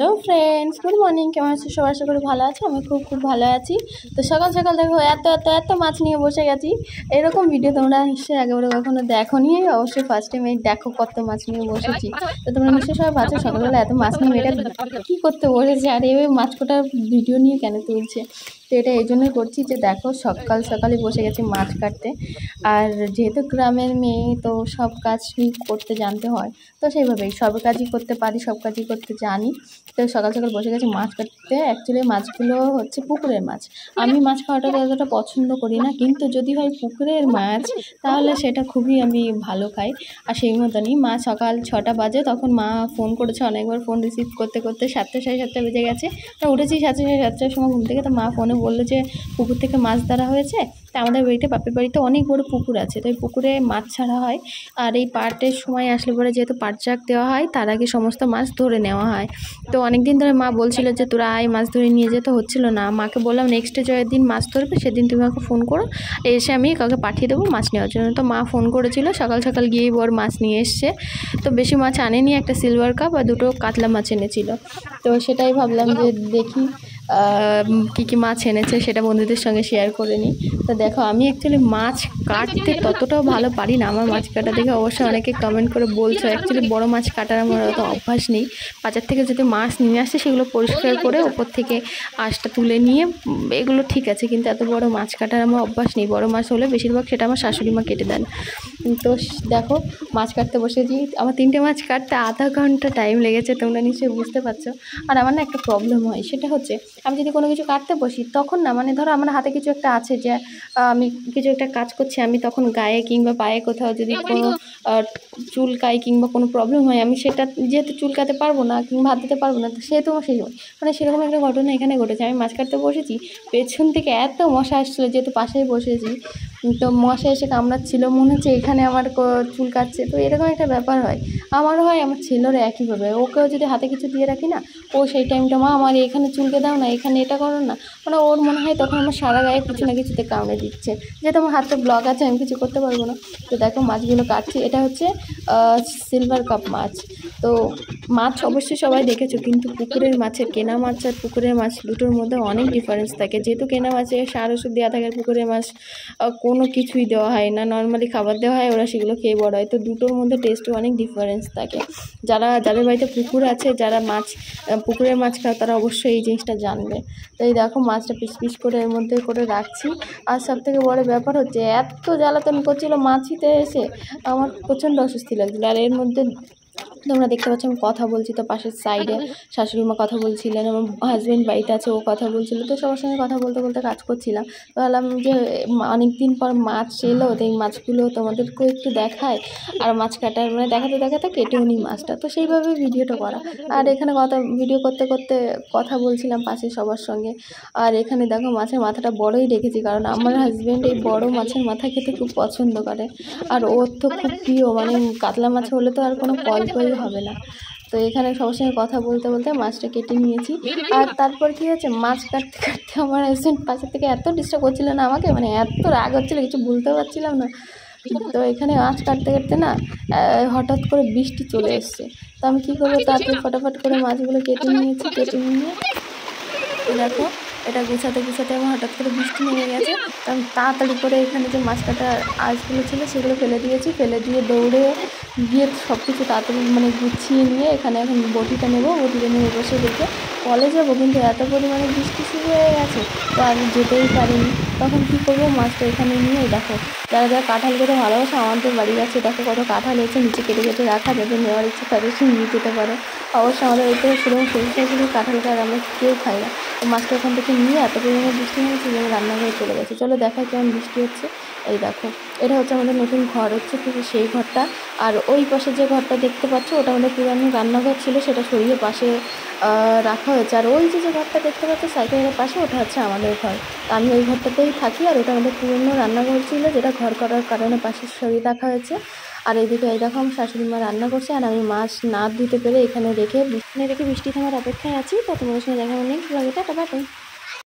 Hello friends, good morning. কেমন আছো সবাই? আশা করি ভালো আছো। আমি খুব ভালো আছি। তো সকাল সকাল দেখো এত এত এত মাছ নিয়ে বসে গেছি। এরকম ভিডিও তোমরা নিশ্চয়ই আগেবারে কখনো দেখোনি। অবশ্যই ফার্স্ট টাইম এই দেখো কত মাছ নিয়ে বসেছি। তো তোমরা নিশ্চয়ই সবাই ভাবছো সকালবেলা এত মাছ নিয়ে এটা কী করতে বসেছে, আর এই মাছ কোটার ভিডিও নিয়ে কেন তুলছে। তো এটা এই জন্যই করছি যে দেখো সকাল সকালই বসে গেছি মাছ কাটতে। আর যেহেতু গ্রামের মেয়ে তো সব কাজই করতে জানতে হয়, তো সেইভাবেই সব কাজই করতে পারি, সব কাজই করতে জানি। তো সকাল সকাল বসে গেছি মাছ কাটতে। অ্যাকচুয়ালি মাছগুলো হচ্ছে পুকুরের মাছ। আমি মাছ খাওয়াটা অতটা পছন্দ করি না, কিন্তু যদি হয় পুকুরের মাছ তাহলে সেটা খুবই আমি ভালো খাই। আর সেই মতনই মা সকাল 6টা বাজে, তখন মা ফোন করেছে অনেকবার। ফোন রিসিভ করতে করতে 7টা সাড়ে 7টা বেজে গেছে। উঠেছি 7টার সময় ঘুম থেকে। তো মা ফোনে বললো যে পুকুর থেকে মাছ ধরা হয়েছে। তা আমাদের বাড়িতে বাপের বাড়িতে অনেক বড় পুকুর আছে, তো ওই পুকুরে মাছ ছাড়া হয়। আর এই পাটের সময় আসলে পরে যেহেতু পাট শাক দেওয়া হয়, তার আগে সমস্ত মাছ ধরে নেওয়া হয়। তো অনেক দিন ধরে মা বলছিল যে তোরা আয় মাছ ধরে নিয়ে যেতে, হচ্ছিল না। মাকে বললাম নেক্সট ডে যেদিন মাছ ধরবে সেদিন তুমি আমাকে ফোন করো, এসে আমি কাউকে পাঠিয়ে দেবো মাছ নেওয়ার জন্য। তো মা ফোন করেছিল, সকাল সকাল গিয়েই বর মাছ নিয়ে এসছে। তো বেশি মাছ আনেনি, একটা সিলভার কাপ আর 2টো কাতলা মাছ এনেছিল। তো সেটাই ভাবলাম যে দেখি কী মাছ এনেছে, সেটা বন্ধুদের সঙ্গে শেয়ার করে নিই। তো দেখো আমি অ্যাকচুয়ালি মাছ কাটতে ততটাও ভালো পারি না। আমার মাছ কাটা দেখে অবশ্যই অনেকে কমেন্ট করে বলছো। অ্যাকচুয়ালি বড় মাছ কাটার আমার অত অভ্যাস নেই। বাজার থেকে যদি মাছ নিয়ে আসছে সেগুলো পরিষ্কার করে ওপর থেকে আঁশটা তুলে নিয়ে এগুলো ঠিক আছে, কিন্তু এত বড় মাছ কাটার আমার অভ্যাস নেই। বড় মাছ হলে বেশিরভাগ সেটা আমার শাশুড়ি মা কেটে দেন। তো দেখো মাছ কাটতে বসেছি। আমার 3টে মাছ কাটতে আধা ঘন্টা টাইম লেগেছে, তোমরা নিশ্চয়ই বুঝতে পারছো। আর আমার না একটা প্রবলেম হয়, সেটা হচ্ছে আমি যদি কোনো কিছু কাটতে বসি তখন না, মানে ধরো আমার হাতে কিছু একটা আছে যে আমি কিছু একটা কাজ করছি, আমি তখন গায়ে কিংবা পায়ে কোথাও যদি কোনো চুলকাই কিংবা কোনো প্রবলেম হয়, আমি সেটা যেহেতু চুলকাতে পারবো না কিংবা হাত দিতে পারবো না, তো সেহেতু আমার সেই মানে সেরকম একটা ঘটনা এখানে ঘটেছে। আমি মাছ কাটতে বসেছি, পেছন থেকে এত মশা আসছিলো, যেহেতু পাশেই বসেছি। তো মশা এসে কামড়াচ্ছিল, মনে হচ্ছে এখানে আমার চুল কাটছে। তো এরকম একটা ব্যাপার হয়, আমারও হয়, আমার ছেলেরও একইভাবে। ওকেও যদি হাতে কিছু দিয়ে রাখি না, ও সেই টাইমটা মা আমার এখানে চুলকে দাও না, এখানে এটা করো না, মানে ওর মনে হয় তখন আমার সারা গায়ে কিছু না কিছুতে কামড়ে দিচ্ছে। যেহেতু আমার হাতে ব্লক আছে, আমি কিছু করতে পারবো না। তো দেখো মাছগুলো কাটছি। এটা হচ্ছে সিলভার কাপ মাছ। তো মাছ অবশ্যই সবাই দেখেছো, কিন্তু পুকুরের মাছের, কেনা মাছ আর পুকুরের মাছ দুটোর মধ্যে অনেক ডিফারেন্স থাকে। যেহেতু কেনা মাছে সার ওষুধ দেওয়া থাকে, পুকুরের মাছ কোনো কিছুই দেওয়া হয় না, নর্মালি খাবার দেওয়া হয়, ওরা সেগুলো খেয়ে বড় হয়। তো দুটোর মধ্যে টেস্টও অনেক ডিফারেন্স থাকে। যাদের বাড়িতে পুকুর আছে, যারা মাছ পুকুরের মাছ খায়, তারা অবশ্যই এই জিনিসটা জানবে। তো এই দেখো মাছটা পিস পিস করে এর মধ্যে করে রাখছি। আর সবথেকে বড় ব্যাপার হচ্ছে এত জ্বালাতন করছিল মাছিতে এসে, আমার প্রচণ্ড অস্বস্তি লাগছিলো। আর এর মধ্যে তোমরা দেখতে পাচ্ছ আমি কথা বলছি, তো পাশের সাইডে শাশুড়ি মা কথা বলছিলেন, আমার হাজব্যান্ড বাড়িতে আছে, ও কথা বলছিল। তো সবার সঙ্গে কথা বলতে বলতে কাজ করছিলাম। তো ভাবলাম যে অনেক দিন পর মাছ এলো, তো এই মাছগুলো তোমাদেরকেও একটু দেখায়। আর মাছ কাটার মানে দেখাতে দেখাতে কেটেও নিই মাছটা, তো সেইভাবে ভিডিওটা করা। আর এখানে ভিডিও করতে করতে কথা বলছিলাম পাশে সবার সঙ্গে। আর এখানে দেখো মাছের মাথাটা বড়ই রেখেছি, কারণ আমার হাজব্যান্ড এই বড় মাছের মাথা খেতে খুব পছন্দ করে। আর ওর তো খুব প্রিয়, মানে কাতলা মাছ হলে তো আর কোনো কল হবে না। তো এখানে সবার সঙ্গে কথা বলতে বলতে মাছটা কেটে নিয়েছি। আর তারপর কি হয়েছে, মাছ কাটতে কাটতে আমার হাজব্যান্ড পাশের থেকে এত ডিস্টার্ব করছিল না আমাকে, মানে এত রাগ হচ্ছিলো, কিছু বলতেও পারছিলাম না। তো এখানে মাছ কাটতে কাটতে না হঠাৎ করে বৃষ্টি চলে এসছে। তো আমি কী করবো, তাড়াতাড়ি ফটাফট করে মাছগুলো কেটে নিয়েছি। কেটে নিয়ে দেখো এটা গুছাতে আমার হঠাৎ করে বৃষ্টি নেমে গেছে। তো আমি তাড়াতাড়ি করে এখানে যে মাছ কাটার আঁশগুলো ছিল সেগুলো ফেলে দিয়েছি। ফেলে দিয়ে দৌড়ে গিয়ে সব কিছু তাড়াতাড়ি মানে গুছিয়ে নিয়ে এখানে এখন বটিটা নিয়ে বসে রেখে কলে যাবো, কিন্তু এত পরিমাণে বৃষ্টি শুরু হয়ে গেছে, তো আর যেতেই পারিনি। তখন কী করবো, মাছটা এখানে নিয়ে দেখো যারা যারা কাঁঠাল খেতে ভালোবাসে, আমাদের বাড়ি আছে দেখো কত কাঁঠাল হয়েছে, নিচে কেটে কেটে রাখা, যাদের নেওয়ার ইচ্ছে তাদের সঙ্গে নিয়ে যেতে পারো। অবশ্যই আমাদের বাড়িতে সেরকম সরষে কাঁঠাল খায়, আমরা কেউ খাই না। তো মাছটা ওখান থেকে নিয়ে এত পরিমাণে বৃষ্টি হয়েছে যে আমি রান্নাঘরে চলে গেছি। চলো দেখাই কেমন বৃষ্টি হচ্ছে। এই দেখো এটা হচ্ছে আমাদের নতুন ঘর হচ্ছে, তো সেই ঘরটা। আর ওই পাশে যে ঘরটা দেখতে পাচ্ছ ওটা আমাদের পুরানো রান্নাঘর ছিল, সেটা সরিয়ে পাশে রাখা হয়েছে। আর ওই যে ঘরটা দেখতে পাচ্ছ সাইকেলের পাশে, ওটা হচ্ছে আমাদের ঘর। তো আমি ওই ঘরটাতেই থাকি। আর ওটা আমাদের পুরনো রান্নাঘর ছিল, যেটা ঘর করার কারণে পাশে সরিয়ে রাখা হয়েছে। আর এইদিকে এই দেখো আমার শাশুড়ি মা রান্না করছে, আর আমি মাছ না ধুতে পেরে এখানে রেখে বৃষ্টি থামার অপেক্ষায় আছি। তো তোমাদের সঙ্গে দেখা নেক্সট ব্লগে, টাটা বাই।